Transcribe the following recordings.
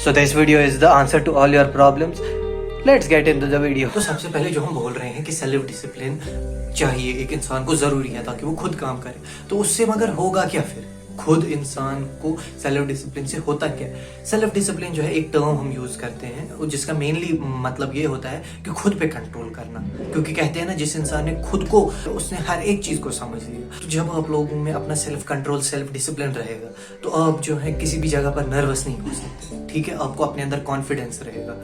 So this video is the answer to all your problems. Let's get into the video. तो सबसे पहले जो हम बोल रहे हैं कि सेल्फ डिसिप्लिन चाहिए एक इंसान को, जरूरी है ताकि वो खुद काम करे। तो उससे मगर होगा क्या फिर? खुद इंसान को सेल्फ डिसिप्लिन से होता क्या? सेल्फ डिसिप्लिन जो है एक टर्म हम यूज करते हैं जिसका मेनली मतलब ये होता है कि खुद पे कंट्रोल करना। क्योंकि कहते हैं ना, जिस इंसान ने खुद को, उसने हर एक चीज को समझ लिया। तो जब आप लोगों में अपना सेल्फ कंट्रोल, सेल्फ डिसिप्लिन रहेगा तो आप जो है किसी भी जगह पर नर्वस नहीं हो सकते। ठीक है, आपको अपने अंदर कॉन्फिडेंस रहेगा।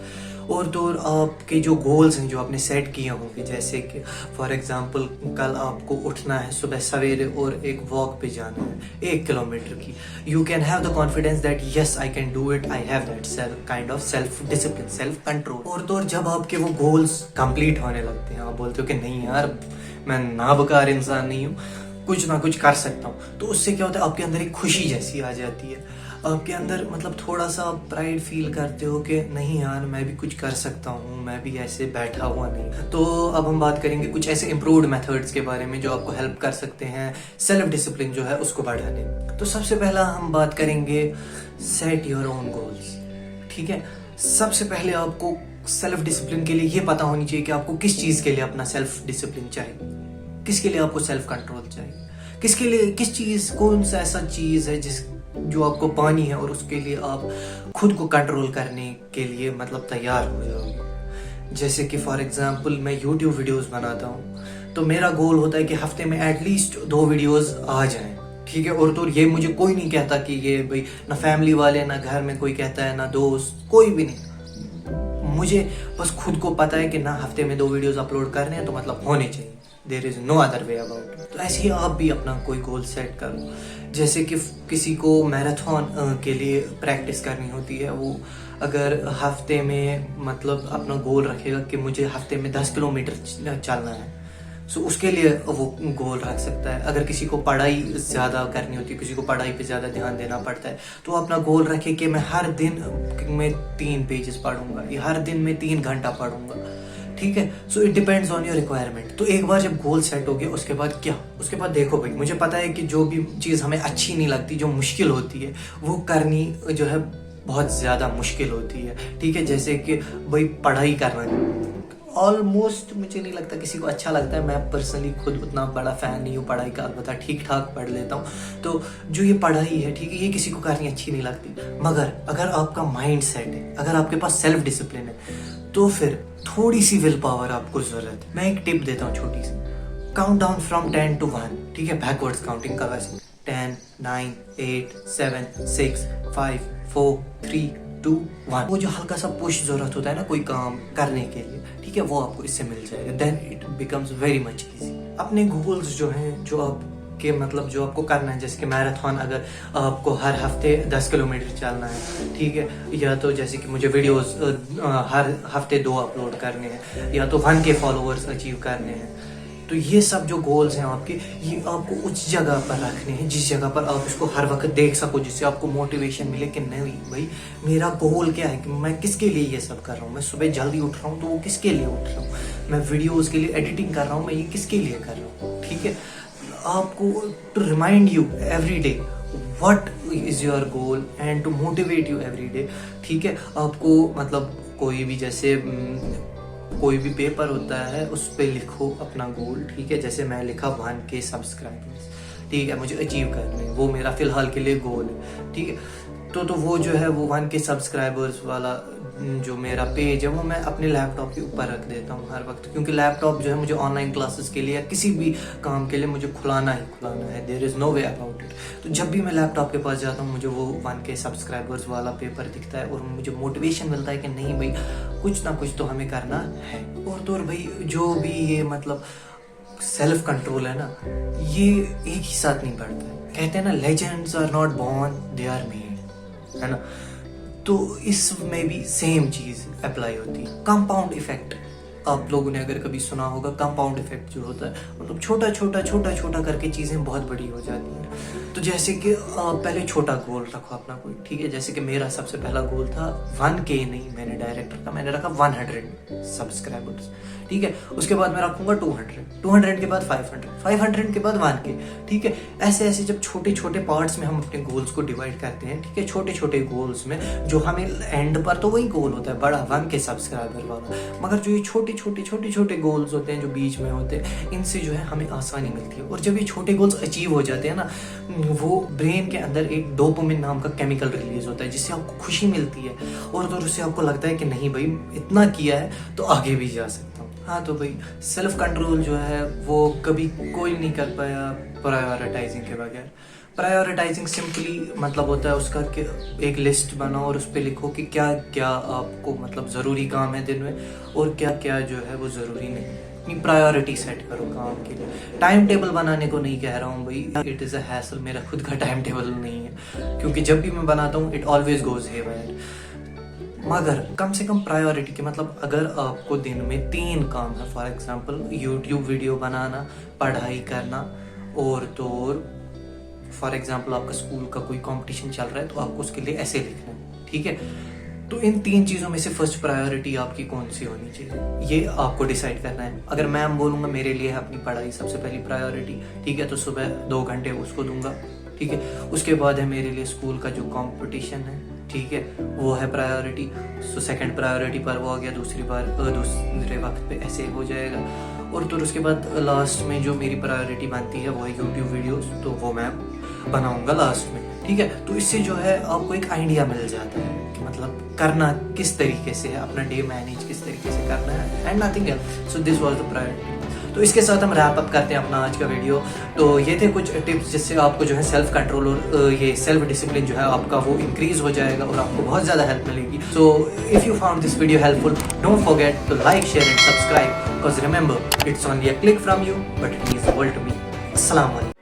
और तो और आपके जो गोल्स हैं जो आपने सेट किए होंगे, जैसे कि फॉर एग्जांपल कल आपको उठना है सुबह सवेरे और एक वॉक पे जाना है 1 किलोमीटर की, you can have the confidence that yes I can do it, I have that kind of self discipline, self control. और तो और जब आपके वो गोल्स कंप्लीट होने लगते हैं, आप बोलते हो कि नहीं यार मैं नाबकार इंसान नहीं हूँ, कुछ ना कुछ कर सकता हूँ, तो उससे क्या होता है आपके अंदर एक खुशी जैसी आ जाती है। आपके अंदर मतलब थोड़ा सा प्राइड फील करते हो कि नहीं यार मैं भी कुछ कर सकता हूँ, मैं भी ऐसे बैठा हुआ नहीं। तो अब हम बात करेंगे कुछ ऐसे इम्प्रूव्ड मेथड्स के बारे में जो आपको हेल्प कर सकते हैं सेल्फ डिसिप्लिन जो है उसको बढ़ाने में। तो सबसे पहला हम बात करेंगे सेट योर ओन गोल्स। ठीक है, सबसे पहले आपको सेल्फ डिसिप्लिन के लिए ये पता होनी चाहिए कि आपको किस चीज के लिए अपना सेल्फ डिसिप्लिन चाहिए, किसके लिए आपको सेल्फ कंट्रोल चाहिए, किसके लिए, किस चीज, कौन सा ऐसा चीज है जो आपको पानी है और उसके लिए आप खुद को कंट्रोल करने के लिए मतलब तैयार हो जाओगे। जैसे कि फॉर एग्जांपल मैं YouTube वीडियोस बनाता हूँ, तो मेरा गोल होता है कि हफ्ते में एटलीस्ट 2 वीडियोस आ जाएं। ठीक है, और तो ये मुझे कोई नहीं कहता कि ये भाई, ना फैमिली वाले, ना घर में कोई कहता है, ना दोस्त, कोई भी नहीं। मुझे बस खुद को पता है कि ना हफ्ते में 2 वीडियोस अपलोड करने हैं तो मतलब होने चाहिए। There is no other way about it. तो ऐसे ही आप भी अपना कोई गोल सेट करो। जैसे कि किसी को मैराथन के लिए प्रैक्टिस करनी होती है, वो अगर हफ्ते में मतलब अपना गोल रखेगा कि मुझे हफ्ते में 10 किलोमीटर चलना है, सो उसके लिए वो गोल रख सकता है। अगर किसी को पढ़ाई ज़्यादा करनी होती है, किसी को पढ़ाई पे ज़्यादा ध्यान देना पड़ता है, तो अपना गोल रखे कि मैं हर दिन में 3 पेजेस पढ़ूंगा या हर दिन में 3 घंटा पढ़ूंगा। ठीक है, so it depends on your requirement. तो एक बार जब गोल सेट हो गया उसके बाद क्या, उसके बाद देखो भाई, मुझे पता है कि जो भी चीज़ हमें अच्छी नहीं लगती, जो मुश्किल होती है, वो करनी जो है बहुत ज़्यादा मुश्किल होती है। ठीक है, जैसे कि भाई पढ़ाई करना ऑलमोस्ट मुझे नहीं लगता किसी को अच्छा लगता है। मैं पर्सनली खुद उतना बड़ा फैन नहीं हूँ पढ़ाई का, अलबत्ता ठीक ठाक पढ़ लेता हूँ। तो जो ये पढ़ाई है, ठीक है, ये किसी को करनी अच्छी नहीं लगती, मगर अगर आपका माइंड सेट है, अगर आपके पास सेल्फ डिसिप्लिन है, तो फिर थोड़ी सी विल पावर आपको जरूरत है। मैं एक टिप देता हूँ छोटी सी, काउंट डाउन फ्रॉम 10 to 1। ठीक है, बैकवर्ड्स काउंटिंग का वैसे 10, 9, 8, 7, 6, 5, 4, 3, 2, 1। वो जो हल्का सा पुश जरूरत होता है ना कोई काम करने के लिए, ठीक है, वो आपको इससे मिल जाएगा। Then it becomes very much easy. अपने गोल्स जो हैं, जो आपके मतलब जो आपको करना है, जैसे कि मैराथन अगर आपको हर हफ्ते 10 किलोमीटर चलना है, ठीक है, या तो जैसे कि मुझे वीडियोस हर हफ्ते 2 अपलोड करने हैं, या तो 1K फॉलोअर्स अचीव करने हैं, तो ये सब जो गोल्स हैं आपके, ये आपको उस जगह पर रखने हैं जिस जगह पर आप इसको हर वक्त देख सको, जिससे आपको मोटिवेशन मिले कि नहीं भाई मेरा गोल क्या है, कि मैं किसके लिए ये सब कर रहा हूँ। मैं सुबह जल्दी उठ रहा हूँ तो वो किसके लिए उठ रहा हूँ, मैं वीडियोस के लिए एडिटिंग कर रहा हूँ, मैं ये किसके लिए कर रहा हूँ। ठीक है, आपको to remind you every day what is your goal and to motivate you every day. ठीक है, आपको मतलब कोई भी, जैसे कोई भी पेपर होता है उस पर लिखो अपना गोल। ठीक है, जैसे मैं लिखा 1K सब्सक्राइबर्स, ठीक है, मुझे अचीव करने हैं, वो मेरा फिलहाल के लिए गोल है। ठीक है, तो वो जो है वो 1K सब्सक्राइबर्स वाला जो मेरा पेज है वो मैं अपने लैपटॉप के ऊपर रख देता हूँ हर वक्त, क्योंकि लैपटॉप जो है मुझे ऑनलाइन क्लासेस के लिए या किसी भी काम के लिए मुझे खुलाना ही खुलाना है। There is no way about it. तो जब भी मैं लैपटॉप के पास जाता हूँ मुझे वो 1K सब्सक्राइबर्स वाला पेपर दिखता है और मुझे मोटिवेशन मिलता है कि नहीं भाई कुछ ना कुछ तो हमें करना है। और तो और भाई जो भी ये मतलब सेल्फ कंट्रोल है ना, ये एक ही साथ नहीं बढ़ता है। कहते हैं ना, legends are not born, they are made, है ना। तो इसमें भी सेम चीज अप्लाई होती है, कंपाउंड इफेक्ट। आप लोगों ने अगर कभी सुना होगा कंपाउंड इफेक्ट जो होता है, मतलब छोटा छोटा करके चीज़ें बहुत बड़ी हो जाती हैं। तो जैसे कि पहले छोटा गोल रखो अपना कोई, ठीक है। जैसे कि मेरा सबसे पहला गोल था 1K नहीं, मैंने डायरेक्ट रखा, मैंने रखा 100 सब्सक्राइबर्स, ठीक है। उसके बाद मैं रखूंगा 200 के बाद 500 के बाद 1K, ठीक है। ऐसे ऐसे जब छोटे छोटे पार्ट्स में हम अपने गोल्स को डिवाइड करते हैं, ठीक है, छोटे छोटे गोल्स में, जो हमें एंड पर तो वही गोल होता है बड़ा 1K सब्सक्राइबर वाला, मगर जो ये छोटे छोटे गोल्स होते हैं जो बीच में होते हैं, इनसे जो है हमें आसानी मिलती है। और जब ये छोटे गोल्स अचीव हो जाते हैं ना, वो ब्रेन के अंदर एक डोपामिन नाम का केमिकल रिलीज होता है, जिससे आपको खुशी मिलती है और तो उससे आपको लगता है कि नहीं भाई इतना किया है तो आगे भी जा सकता हूँ। हाँ तो भाई सेल्फ कंट्रोल जो है वो कभी कोई नहीं कर पाया प्रायोरिटाइजिंग के बगैर। प्रायोरिटाइजिंग सिंपली मतलब होता है उसका कि एक लिस्ट बनाओ और उस पर लिखो कि क्या क्या आपको मतलब ज़रूरी काम है दिन में और क्या क्या जो है वो ज़रूरी नहीं। अपनी प्रायोरिटी सेट करो काम के लिए। टाइम टेबल बनाने को नहीं कह रहा हूँ भाई, इट इज़ अ हैसल, मेरा खुद का टाइम टेबल नहीं है, क्योंकि जब भी मैं बनाता हूँ इट ऑलवेज गोज हेयर। मगर कम से कम प्रायोरिटी के मतलब अगर आपको दिन में 3 काम है, फॉर एग्जांपल यूट्यूब वीडियो बनाना, पढ़ाई करना और तो और फॉर एग्जांपल आपका स्कूल का कोई कंपटीशन चल रहा है तो आपको उसके लिए ऐसे लिखना है, ठीक है। तो इन 3 चीज़ों में से फर्स्ट प्रायोरिटी आपकी कौन सी होनी चाहिए, ये आपको डिसाइड करना है। अगर मैं बोलूँगा मेरे लिए है अपनी पढ़ाई सबसे पहली प्रायोरिटी, ठीक है, तो सुबह 2 घंटे उसको दूंगा, ठीक है। उसके बाद है मेरे लिए स्कूल का जो कंपटीशन है, ठीक है, वो है प्रायोरिटी। सो सेकंड प्रायोरिटी पर वो आ गया, दूसरे वक्त पे ऐसे हो जाएगा। और तो उसके बाद लास्ट में जो मेरी प्रायोरिटी बनती है वो है यूट्यूब वीडियोस, तो वो मैं बनाऊंगा लास्ट में, ठीक है। तो इससे जो है आपको एक आइडिया मिल जाता है कि मतलब करना किस तरीके से है, अपना डे मैनेज किस तरीके से करना है and nothing else. So this was the priority. तो इसके साथ हम रैप अप करते हैं अपना आज का वीडियो। तो ये थे कुछ टिप्स जिससे आपको जो है सेल्फ कंट्रोल और ये सेल्फ डिसिप्लिन जो है आपका वो इंक्रीज हो जाएगा और आपको बहुत ज़्यादा हेल्प मिलेगी। So if you found this video helpful, don't forget to like, share and subscribe, because remember it's only a click from you but it means the world to me. अस्सलाम वालेकुम।